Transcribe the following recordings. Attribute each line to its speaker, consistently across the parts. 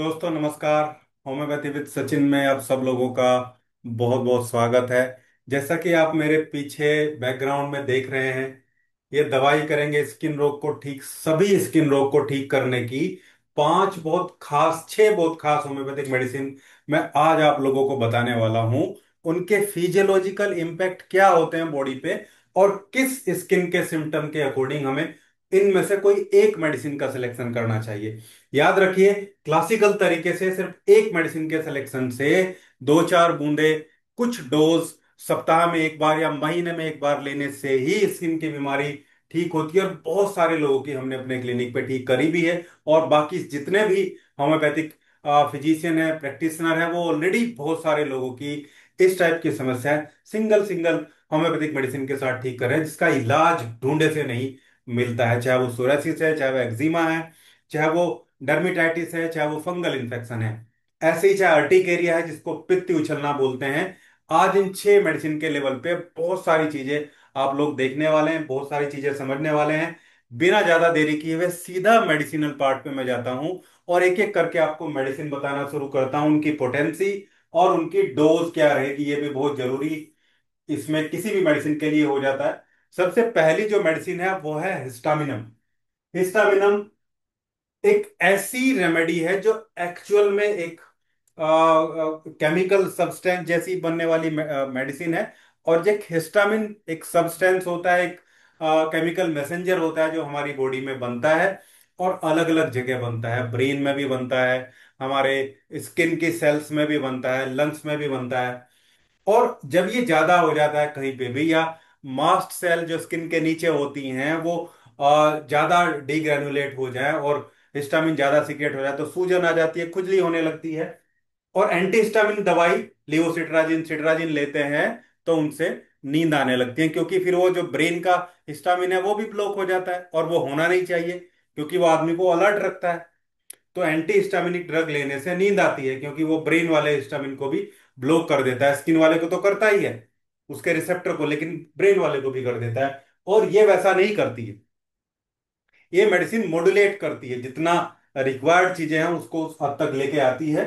Speaker 1: दोस्तों नमस्कार। Homeopathy with Sachin में आप सब लोगों का बहुत बहुत स्वागत है। जैसा कि आप मेरे पीछे बैकग्राउंड में देख रहे हैं, ये दवाई करेंगे स्किन रोग को ठीक, सभी स्किन रोग को ठीक करने की छह बहुत खास होम्योपैथिक मेडिसिन मैं आज आप लोगों को बताने वाला हूं। उनके फिजियोलॉजिकल इम्पैक्ट क्या होते हैं बॉडी पे, और किस स्किन के सिम्टम के अकॉर्डिंग हमें इनमें से कोई एक मेडिसिन का सिलेक्शन करना चाहिए। याद रखिए, क्लासिकल तरीके से सिर्फ एक मेडिसिन के सिलेक्शन से दो चार बूंदे, कुछ डोज सप्ताह में एक बार या महीने में एक बार लेने से ही स्किन की बीमारी ठीक होती है। और बहुत सारे लोगों की हमने अपने क्लिनिक पे ठीक करी भी है, और बाकी जितने भी होम्योपैथिक फिजिशियन है, प्रैक्टिशनर है, वो ऑलरेडी बहुत सारे लोगों की इस टाइप की समस्या है सिंगल सिंगल होम्योपैथिक मेडिसिन के साथ ठीक कर रहे हैं, जिसका इलाज ढूंढे से नहीं मिलता है। चाहे वो सोरासिस है, चाहे वो एक्जिमा है, चाहे वो डर्मिटाइटिस है, चाहे वो फंगल इन्फेक्शन है, ऐसे ही चाहे अर्टिकेरिया है जिसको पित्त उछलना बोलते हैं। आज इन छह मेडिसिन के लेवल पे बहुत सारी चीजें आप लोग देखने वाले हैं, बहुत सारी चीजें समझने वाले हैं। बिना ज्यादा देरी किए हुए सीधा मेडिसिनल पार्ट पे मैं जाता हूं, और एक एक करके आपको मेडिसिन बताना शुरू करता हूं। उनकी पोटेंसी और उनकी डोज क्या रहेगी, ये भी बहुत जरूरी इसमें किसी भी मेडिसिन के लिए हो जाता है। सबसे पहली जो मेडिसिन है वो है हिस्टामिनम। हिस्टामिनम एक ऐसी रेमेडी है जो एक्चुअल में एक केमिकल सब्सटेंस जैसी बनने वाली मेडिसिन है। और जो हिस्टामिन एक सब्सटेंस होता है, एक केमिकल मैसेंजर होता है जो हमारी बॉडी में बनता है, और अलग अलग जगह बनता है। ब्रेन में भी बनता है, हमारे स्किन की सेल्स में भी बनता है, लंग्स में भी बनता है। और जब ये ज्यादा हो जाता है कहीं पे भी, या मास्ट सेल जो स्किन के नीचे होती हैं वो ज्यादा डिग्रेनुलेट हो जाए और हिस्टामिन ज्यादा सीक्रेट हो जाए, तो सूजन आ जाती है, खुजली होने लगती है। और एंटी हिस्टामिन दवाई लिवोसिट्राजिन सिट्राजिन लेते हैं तो उनसे नींद आने लगती है, क्योंकि फिर वो जो ब्रेन का हिस्टामिन है वो भी ब्लॉक हो जाता है, और वो होना नहीं चाहिए क्योंकि वो आदमी को अलर्ट रखता है। तो एंटी हिस्टामिनिक ड्रग लेने से नींद आती है, क्योंकि वो ब्रेन वाले हिस्टामिन को भी ब्लॉक कर देता है। स्किन वाले को तो करता ही है, उसके रिसेप्टर को, लेकिन ब्रेन वाले को भी कर देता है। और ये वैसा नहीं करती है, ये मेडिसिन मॉड्यूलेट करती है, जितना रिक्वायर्ड चीजें हैं उसको उस हद तक लेके आती है।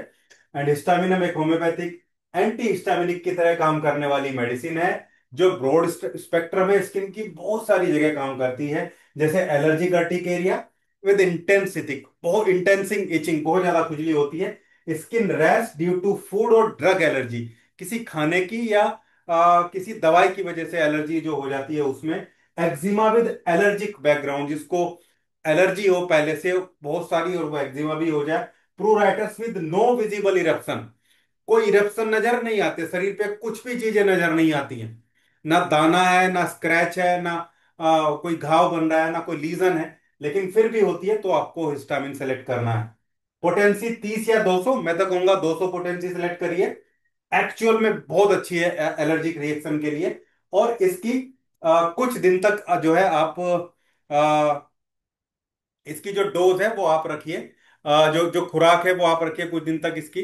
Speaker 1: एंड हिस्टामिनम एक होम्योपैथिक एंटी हिस्टामिनिक की तरह काम करने वाली मेडिसिन है, जो ब्रॉड स्पेक्ट्रम है, स्किन की बहुत सारी जगह काम करती है। जैसे एलर्जिक अर्टिकेरिया विद इंटेंसिटी, बहुत इंटेंसिंग इचिंग, बहुत ज्यादा खुजली होती है। Skin rash due to food और ड्रग एलर्जी, किसी खाने की या किसी दवाई की वजह से एलर्जी जो हो जाती है उसमें। एक्जिमा विद एलर्जिक बैकग्राउंड, जिसको एलर्जी हो पहले से बहुत सारी और वो एक्जिमा भी हो जाए। प्रूराइटस विद नो विजिबल इरप्शन, कोई इरप्शन नजर नहीं आते, शरीर पे कुछ भी चीजें नजर नहीं आती हैं, ना दाना है, ना स्क्रैच है, ना कोई घाव बन रहा है, ना कोई लीजन है, लेकिन फिर भी होती है, तो आपको हिस्टामिन सेलेक्ट करना है। पोटेंसी 30 या 200, मैं तो कहूंगा 200 पोटेंसी सेलेक्ट करिए। एक्चुअल में बहुत अच्छी है एलर्जिक रिएक्शन के लिए। और इसकी कुछ दिन तक जो है आप इसकी जो डोज है वो आप रखिए, जो जो खुराक है वो आप रखिए कुछ दिन तक इसकी।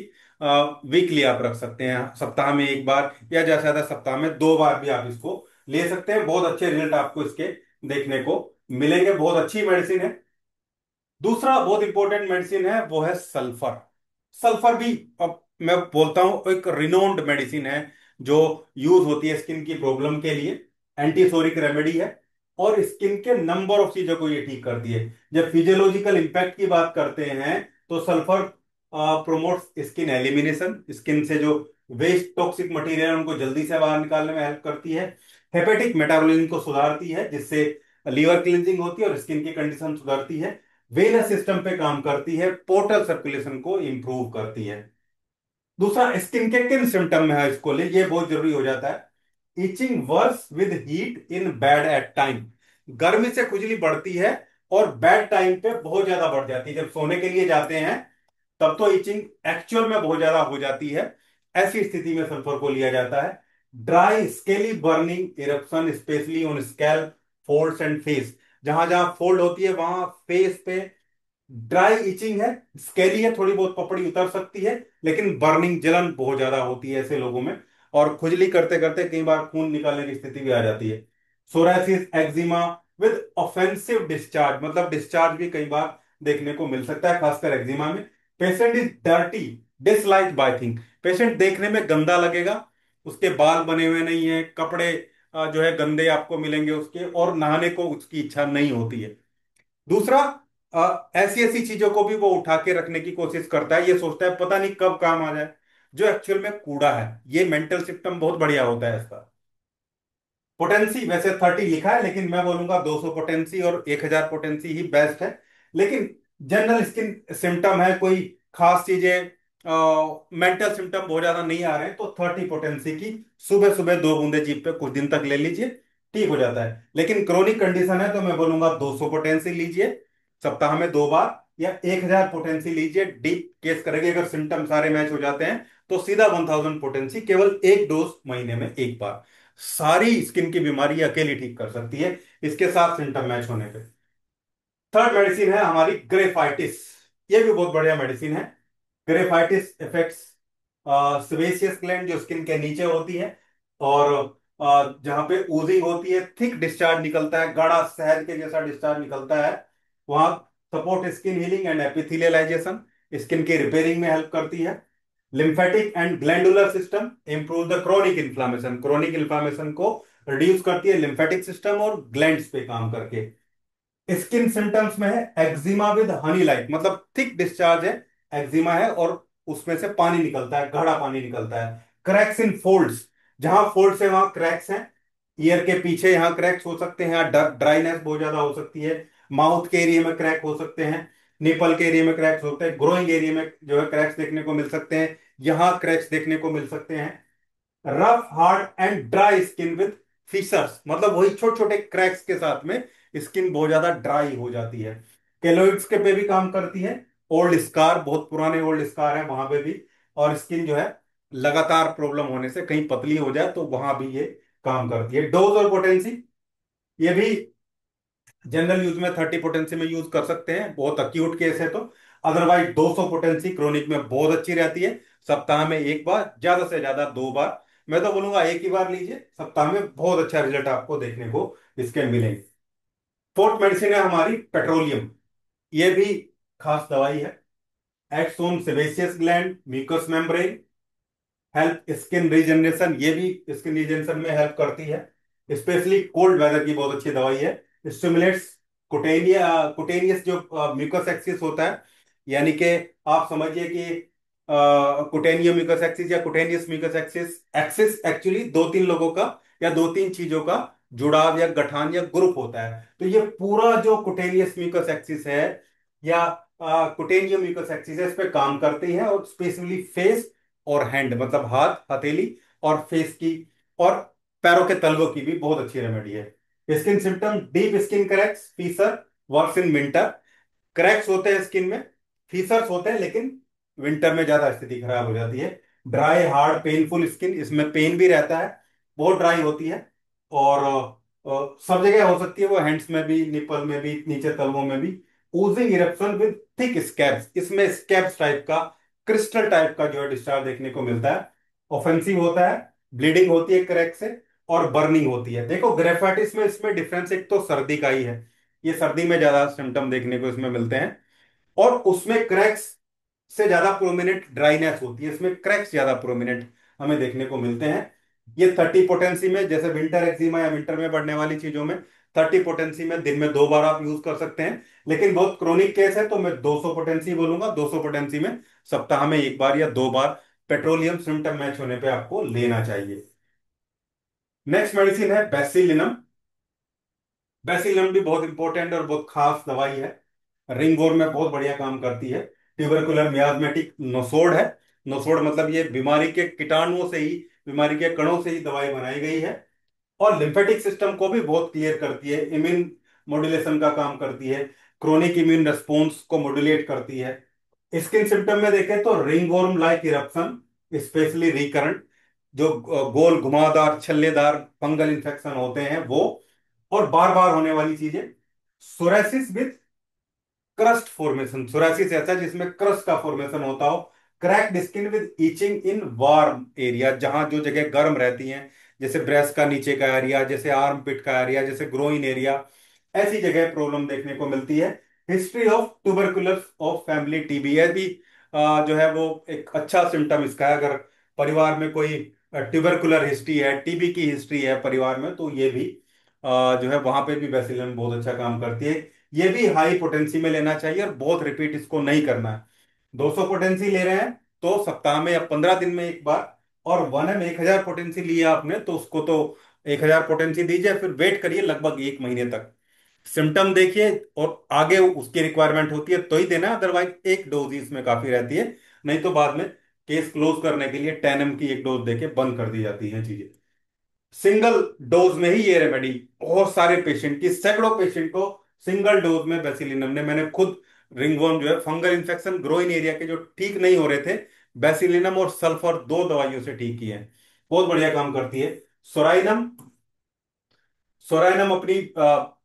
Speaker 1: वीकली आप रख सकते हैं, सप्ताह में एक बार या ज्यादा से ज्यादा सप्ताह में दो बार भी आप इसको ले सकते हैं। बहुत अच्छे रिजल्ट आपको इसके देखने को मिलेंगे, बहुत अच्छी मेडिसिन है। दूसरा बहुत इंपॉर्टेंट मेडिसिन है वो है सल्फर। सल्फर भी, अब मैं बोलता हूं, एक रिनोन्ड मेडिसिन है जो यूज होती है स्किन की प्रॉब्लम के लिए। एंटीसोरिक रेमेडी है, और स्किन के नंबर ऑफ चीजों को ये ठीक करती है। जब फिजियोलॉजिकल इंपैक्ट की बात करते हैं तो sulphur promotes skin elimination, skin से जो वेस्ट टॉक्सिक मटेरियल है उनको जल्दी से बाहर निकालने में हेल्प करती है। हेपेटिक मेटाबॉलिज्म को सुधारती है, जिससे लीवर क्लींजिंग होती है और स्किन की कंडीशन सुधरती है। वेनस सिस्टम पे काम करती है, पोर्टल सर्कुलेशन को इंप्रूव करती है। दूसरा, स्किन के किन सिम्टम में है इसको ले, ये बहुत जरूरी हो जाता है। Itching worse with heat in bed at time, गर्मी से खुजली बढ़ती है और बैड टाइम पे बहुत ज्यादा बढ़ जाती है। जब सोने के लिए जाते हैं तब तो इचिंग एक्चुअल में बहुत ज्यादा हो जाती है, ऐसी स्थिति में सल्फर को लिया जाता है। Dry scaly burning eruption specially on scalp, folds and face, जहां जहां फोल्ड होती है वहां फेस पे ड्राई इचिंग है, स्केली है, थोड़ी बहुत पपड़ी उतर सकती है, लेकिन बर्निंग जलन बहुत ज्यादा होती है ऐसे लोगों में, और खुजली करते करते कई बार खून निकालने की स्थिति भी आ जाती है। Psoriasis eczema with offensive discharge, मतलब डिस्चार्ज भी कई बार देखने को मिल सकता है, खासकर एक्जिमा में। Patient is dirty, dislike bathing. Patient देखने में गंदा लगेगा, उसके बाल बने हुए नहीं है, कपड़े जो है गंदे आपको मिलेंगे उसके, और नहाने को उसकी इच्छा नहीं होती है। दूसरा, ऐसी ऐसी चीजों को भी वो उठा के रखने की कोशिश करता है, ये सोचता है पता नहीं कब काम आ जाए, जो एक्चुअल में कूड़ा है। ये मेंटल सिस्टम बहुत बढ़िया होता है इसका। पोटेंसी वैसे 30 लिखा है, लेकिन मैं बोलूंगा 200 पोटेंसी और 1000 पोटेंसी ही बेस्ट है। लेकिन जनरल स्किन सिम्टम है, कोई खास चीजें, मेंटल सिम्टम बहुत ज्यादा नहीं आ रहे हैं, तो 30 पोटेंसी की सुबह सुबह 2 बूंदे जीभ पे कुछ दिन तक ले लीजिए, ठीक हो जाता है। लेकिन क्रोनिक कंडीशन है तो मैं बोलूंगा 200 पोटेंसी लीजिए सप्ताह में 2 बार, या 1000 पोटेंसी लीजिए। डीप केस करेंगे अगर सिम्टम सारे मैच हो जाते हैं तो सीधा 1000 पोटेंसी, केवल एक डोज महीने में एक बार, सारी स्किन की बीमारी अकेली ठीक कर सकती है इसके साथ सिम्टम मैच होने पे। थर्ड मेडिसिन है हमारी ग्रेफाइटिस। ये भी बहुत बढ़िया मेडिसिन है। ग्रेफाइटिस इफेक्ट्स सेबेसियस ग्लैंड जो स्किन के नीचे होती है, और जहां पे ओजिंग होती है, थिक डिस्चार्ज निकलता है, गाढ़ा शहद के जैसा डिस्चार्ज निकलता है वहां। Support skin healing and epithelialization, skin की रिपेयरिंग में हेल्प करती है। Lymphatic and glandular system improve the chronic inflammation, chronic inflammation को रिड्यूस करती है लिम्फेटिक सिस्टम और ग्लैंड्स पे काम करके। स्किन सिम्टम्स में है एक्जिमा विद हनी लाइक, मतलब थिक डिस्चार्ज है, एक्जिमा है और उसमें से पानी निकलता है, गाढ़ा पानी निकलता है। क्रैक्स इन फोल्ड्स, जहां फोल्ड्स है वहां क्रैक्स हैं। ईयर के पीछे यहाँ क्रैक्स हो सकते हैं, यहाँ ड्राइनेस बहुत ज्यादा हो सकती है। माउथ के एरिया में क्रैक हो सकते हैं, निपल के एरिया में क्रैक्स होते हैं, ग्रोइंग एरिया में जो है क्रैक्स देखने को मिल सकते हैं, यहाँ क्रैक्स देखने को मिल सकते हैं। Rough hard and dry skin with fissures, मतलब वही छोटे छोटे क्रैक्स के साथ में स्किन बहुत ज्यादा ड्राई हो जाती है। केलोइड्स के पे भी काम करती है। ओल्ड स्कार, बहुत पुराने ओल्ड स्कार है वहां पे भी, और स्किन जो है लगातार प्रॉब्लम होने से कहीं पतली हो जाए तो वहां भी ये काम करती है। डोज और पोटेंसी, ये भी जनरल यूज में 30 पोटेंसी में यूज कर सकते हैं, बहुत अक्यूट केस है तो। अदरवाइज 200 पोटेंसी क्रोनिक में बहुत अच्छी रहती है, सप्ताह में एक बार, ज्यादा से ज्यादा 2 बार। मैं तो बोलूंगा एक ही बार लीजिए, सप्ताह में बहुत अच्छा रिजल्ट आपको देखने को इसके मिलेंगे। फोर्थ मेडिसिन है हमारी पेट्रोलियम। ये भी खास दवाई है। Acts on sebaceous gland, mucous membrane, help skin regeneration, ये भी स्किन रीजनरेशन में हेल्प करती है। स्पेशली कोल्ड वेदर की बहुत अच्छी दवाई है। स्टिमुलेट्स कुटेनियस जो म्यूकस एक्सिस होता है, यानी कि आप समझिए कि कुटेनियम म्यूकस एक्सिस या cutaneous mucous axis, axis actually 2-3 लोगों का या 2-3 चीजों का जुड़ाव या गठान या ग्रुप होता है। तो ये पूरा जो कुटेनियस म्यूकस एक्सिस है या कुटेनियम म्यूकस एक्सिस है, इस पे काम करती है, और स्पेशली फेस और हैंड, मतलब हाथ हथेली और फेस की और पैरों के तलवों की भी बहुत अच्छी रेमेडी है। Skin symptom, deep skin cracks, fissure, worse in winter. Cracks होते हैं स्किन में, फीसर्स होते हैं, लेकिन विंटर में ज्यादा स्थिति खराब हो जाती है। ड्राई हार्ड पेनफुल स्किन, इसमें पेन भी रहता है, बहुत ड्राई होती है, और सब जगह हो सकती है वो, हैंड्स में भी, निपल में भी, नीचे तलवों में भी। Ojing eruption with thick scabs, इसमें स्कैब्स टाइप का, क्रिस्टल टाइप का जो है डिस्चार्ज देखने को मिलता है। ऑफेंसिव होता है, ब्लीडिंग होती है क्रैक से, और बर्निंग होती है। देखो ग्रेफाइटिस में इसमें डिफरेंस एक तो सर्दी का ही है, ये सर्दी में ज्यादा सिम्टम देखने को इसमें मिलते हैं, और उसमें क्रैक्स से ज्यादा प्रोमिनेंट ड्राइनेस होती है, इसमें क्रैक्स ज्यादा प्रोमिनेंट हमें देखने को मिलते हैं। ये 30 पोटेंसी में, जैसे विंटर एक्जिमा या विंटर में बढ़ने वाली चीजों में 30 पोटेंसी में दिन में 2 बार आप यूज कर सकते हैं। लेकिन बहुत क्रोनिक केस है तो मैं 200 पोटेंसी बोलूंगा, 200 पोटेंसी में सप्ताह में एक बार या 2 बार पेट्रोलियम सिम्टम मैच होने पे आपको लेना चाहिए। नेक्स्ट मेडिसिन है बेसिलिनम। बेसिलम भी बहुत इंपॉर्टेंट और बहुत खास दवाई है, रिंगवर्म में बहुत बढ़िया काम करती है। ट्यूबरकुलर मियास्मेटिक नोसोड है। नोसोड मतलब ये बीमारी के कीटाणुओं से ही, बीमारी के कणों से ही दवाई बनाई गई है, और लिम्फेटिक सिस्टम को भी बहुत क्लियर करती है, इम्यून मॉड्यूलेशन का काम करती है, क्रोनिक इम्यून रेस्पॉन्स को मॉड्यूलेट करती है। स्किन सिम्टम में देखें तो ringworm like eruption, specially recurrent, जो गोल घुमावदार छल्लेदार फंगल इन्फेक्शन होते हैं वो, और बार बार होने वाली चीजें। Psoriasis with crust formation, psoriasis ऐसा जिसमें क्रस्ट का फॉर्मेशन होता हो। Cracked skin with itching in warm area, जहां जो जगह गर्म रहती हैं, जैसे ब्रेस्ट का नीचे का एरिया, जैसे आर्म पिट का एरिया, जैसे ग्रोइन एरिया, ऐसी जगह प्रॉब्लम देखने को मिलती है। History of tubercular of family TB, भी जो है वो एक अच्छा सिम्टम इसका है। अगर परिवार में कोई ट्यूबरकुलर हिस्ट्री है, टीबी की हिस्ट्री है परिवार में, तो ये भी जो है वहां पे भी बेसिलम बहुत अच्छा काम करती है। ये भी हाई पोटेंसी में लेना चाहिए और बहुत रिपीट इसको नहीं करना है। 200 पोटेंसी ले रहे हैं तो सप्ताह में या 15 दिन में एक बार, और 1 m 1000 पोटेंसी लिया आपने तो उसको तो 1000 पोटेंसी दीजिए, फिर वेट करिए लगभग 1 महीने तक, सिम्टम देखिए, और आगे उसकी रिक्वायरमेंट होती है तो ही देना, अदरवाइज एक डोज ही इसमें काफी रहती है। नहीं तो बाद में केस क्लोज करने के लिए 10 m की एक डोज देके बंद कर दी जाती है चीजें। सिंगल डोज में ही ये रेमेडी बहुत सारे पेशेंट की, सैकड़ों पेशेंट को सिंगल डोज में बेसिलिनम ने, मैंने खुद रिंगवर्म जो है फंगल इन्फेक्शन ग्रोइन एरिया के जो ठीक नहीं हो रहे थे, बेसिलिनम और सल्फर दो दवाइयों से ठीक किए हैं। बहुत बढ़िया काम करती है। सोराइनम, सोराइनम अपनी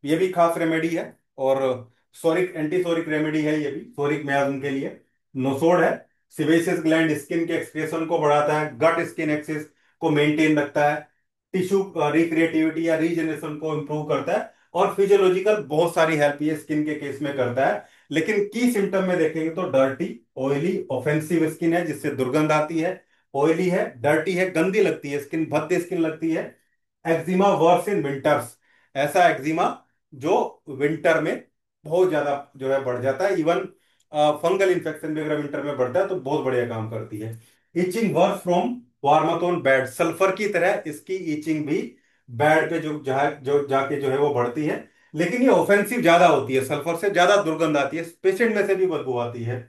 Speaker 1: ये भी खास रेमेडी है, और सोरिक एंटी सोरिक रेमेडी है ये भी सोरिक मियाज्म के लिए। नोसोड है, सिवेसियस ग्लैंड स्किन के एक्सक्रीशन को बढ़ाता है, गट स्किन एक्सिस को मेंटेन रखता है, टिश्यू रिक्रिएटिविटी या रीजनरेशन को इंप्रूव करता है, और फिजियोलॉजिकल बहुत सारी हेल्प ये स्किन के केस में करता है। लेकिन की सिम्टम में देखेंगे तो डर्टी, ऑयली, ऑफेंसिव स्किन है जिससे दुर्गंध आती है, ऑयली है, डर्टी है, गंदी लगती है स्किन, भद्दी स्किन लगती है, एक्जिमा वर्स इन विंटर्स, ऐसा एक्जिमा जो विंटर में बहुत ज्यादा जो है बढ़ जाता है। इवन फंगल इन्फेक्शन भी अगर विंटर में बढ़ता है तो बहुत बढ़िया काम करती है। Itching worse from warmth on bed, sulphur की तरह इसकी इचिंग भी बैड पे जो जहा जो जाके जो है वो बढ़ती है, लेकिन ये ऑफेंसिव ज्यादा होती है, सल्फर से ज्यादा दुर्गंध आती है, पेशेंट में से भी बदबू आती है।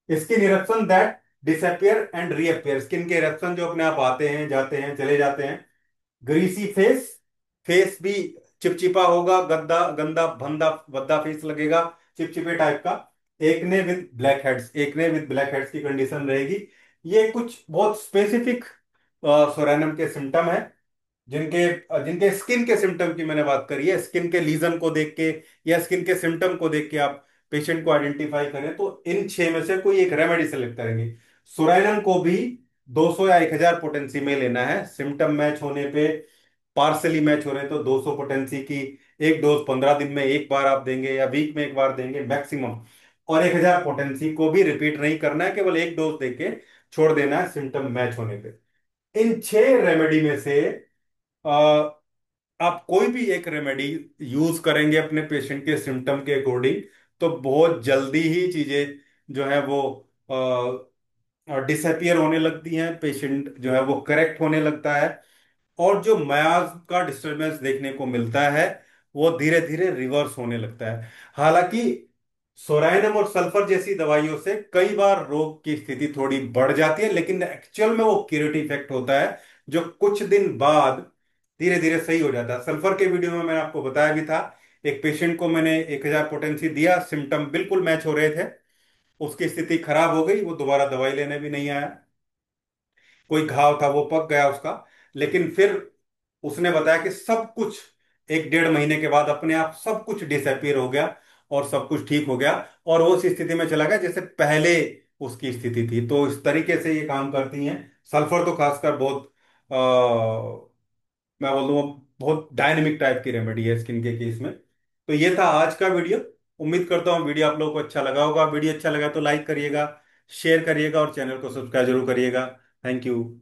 Speaker 1: Skin eruption that disappear and reappear, skin के इरप्शन जो अपने आप आते हैं जाते हैं चले जाते हैं। ग्रीसी फेस, फेस भी चिपचिपा होगा, गद्दा गंदा भंदा भद्दा फेस लगेगा, चिपचिपे टाइप का। एकने विद ब्लैक हेड्स, एकने विद ब्लैक हेड्स की कंडीशन रहेगी। ये कुछ बहुत स्पेसिफिक सोरानम के सिम्टम है, जिनके जिनके स्किन के सिम्टम की मैंने बात करी है। स्किन के लीजन को देख के या स्किन के सिम्टम को देख के आप पेशेंट को आइडेंटिफाई करें तो इन 6 में से कोई एक रेमेडी सेलेक्ट करेंगे। सोराइनम को भी 200 या 1000 पोटेंसी में लेना है, सिम्टम मैच होने पे, पार्सली मैच हो रहे तो 200 पोटेंसी की एक डोज 15 दिन में एक बार आप देंगे या वीक में एक बार देंगे मैक्सिमम, और 1000 पोटेंसी को भी रिपीट नहीं करना है, केवल एक डोज देके छोड़ देना है सिम्टम मैच होने पे। इन 6 रेमेडी में से आप कोई भी एक रेमेडी यूज करेंगे अपने पेशेंट के सिम्टम के अकॉर्डिंग तो बहुत जल्दी ही चीजें जो है वो डिसअपियर होने लगती हैं, पेशेंट जो है वो करेक्ट होने लगता है, और जो मयाज का डिस्टरबेंस देखने को मिलता है वो धीरे धीरे रिवर्स होने लगता है। हालांकि सोराइनम और सल्फर जैसी दवाइयों से कई बार रोग की स्थिति थोड़ी बढ़ जाती है, लेकिन एक्चुअल में वो क्यूरेटिव इफेक्ट होता है जो कुछ दिन बाद धीरे धीरे सही हो जाता है। सल्फर के वीडियो में मैंने आपको बताया भी था, एक पेशेंट को मैंने 1000 पोटेंसी दिया, सिम्टम बिल्कुल मैच हो रहे थे, उसकी स्थिति खराब हो गई, वो दोबारा दवाई लेने भी नहीं आया, कोई घाव था वो पक गया उसका, लेकिन फिर उसने बताया कि सब कुछ 1 डेढ़ महीने के बाद अपने आप सब कुछ डिसअपीयर हो गया और सब कुछ ठीक हो गया, और वो उस स्थिति में चला गया जैसे पहले उसकी स्थिति थी। तो इस तरीके से ये काम करती हैं। सल्फर तो खासकर बहुत मैं बोल दूँ बहुत डायनेमिक टाइप की रेमेडी है स्किन के केस में। तो ये था आज का वीडियो। उम्मीद करता हूँ वीडियो आप लोगों को अच्छा लगा होगा। वीडियो अच्छा लगा तो लाइक करिएगा, शेयर करिएगा और चैनल को सब्सक्राइब जरूर करिएगा। Thank you.